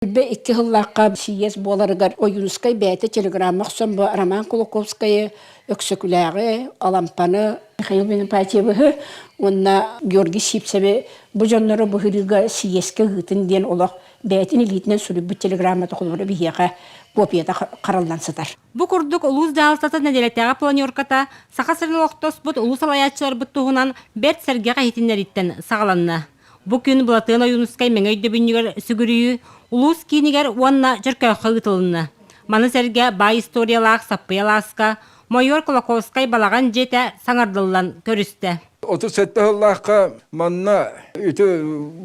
Бе икки хыллаққа сиес боларыгар Оюнскай бәйті телеграммақ сон бу Роман Кулаковская өксөкүләғы, Алампаны, Михаил Бенепатьевы, онна Георгий Сипсебе, бу жоннары бұхырыға сиеске ғытын ден олақ бәйтін илетінен сүрі бұл телеграмматы құлыры бігеға копияда қаралансыдар. Бу курдук улус дағылтаты нәделеттәға планерката сақасырын оқтос бұд улус алаятчылар бұд туғынан бәрт сәрге қайтинлеріттен сағаланна. Бу күн бұлатығын Оюнскай мәңәйді бүнігер сүгіріі улус кейінігер уанна жүркәу қығытылынна. Маны сәрге бай историялақ саппияласқа майор Кулаковскай балаған жете саңардылан көрісті. 37 жыллаққа манна үті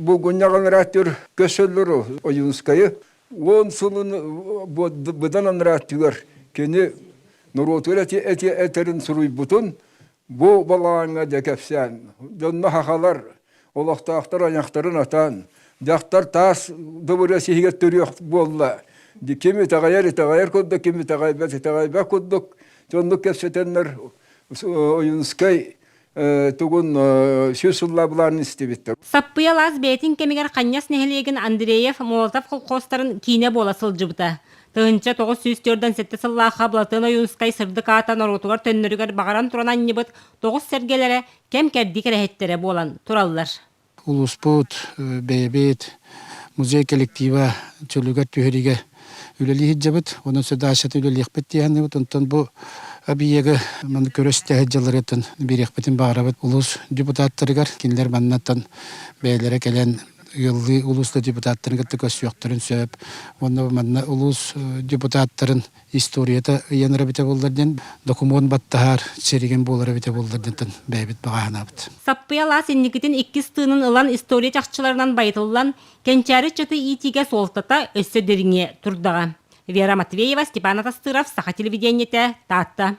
бұғыннаған рәттер көсілері Оюнскайы. 10 сылын бұдан рәттігер кені нұротыр әтерін сұруй бұтын бұ балағанға дәкәпсән. Жонна хақалар олақтақтар аяқтарын атан. Дақтар тас дұбыры сейгет түрек болла. Кемі тағайыр көдді, кемі тағайбәк көддік. Жондық кәпсетенлер Оюнскай тугун сөсулла буларын истебиттер. Саппыялас бәйтін кемегер қанняс нәхелеген Андреев Молотов қолқостарын кейіне бола сылжыбыта. Тығынча 904-ден 7 сыллаға бұлатын Оюнскай сырдық ата норотуғар төннөрігер бағаран тұран аннебіт 9 сәргелері кәм кәрдік рәхеттері болан тұралылар. Улуспут, бәйбет, музей коллектива чөлігер түйеріге үлелі хиджабыт, оның сөді ашаты үлелі екпет дейханны бұт, онтан бұл абиеге маны көрісті әджалар етін бір екпетін бағарабыт. Улус депутаттарығар, кенлер маннаттан бәйлері кәлен Yıllı uluslu deputatların gittik ösüyoktарын söp. Onda manna ulus deputatların istoriyata yanıra bite bollardan dokumun battahar serigen bollara bite bollardan bäbit bagana bit. Sappıyala sennikitin 2 tığının ılan istoriya çakçılarından baytıllan kençari çatı itiga soltata össe deringe turdağa. Вера Матвеева, Степан Атастыров, Саха телевидениете, Тата.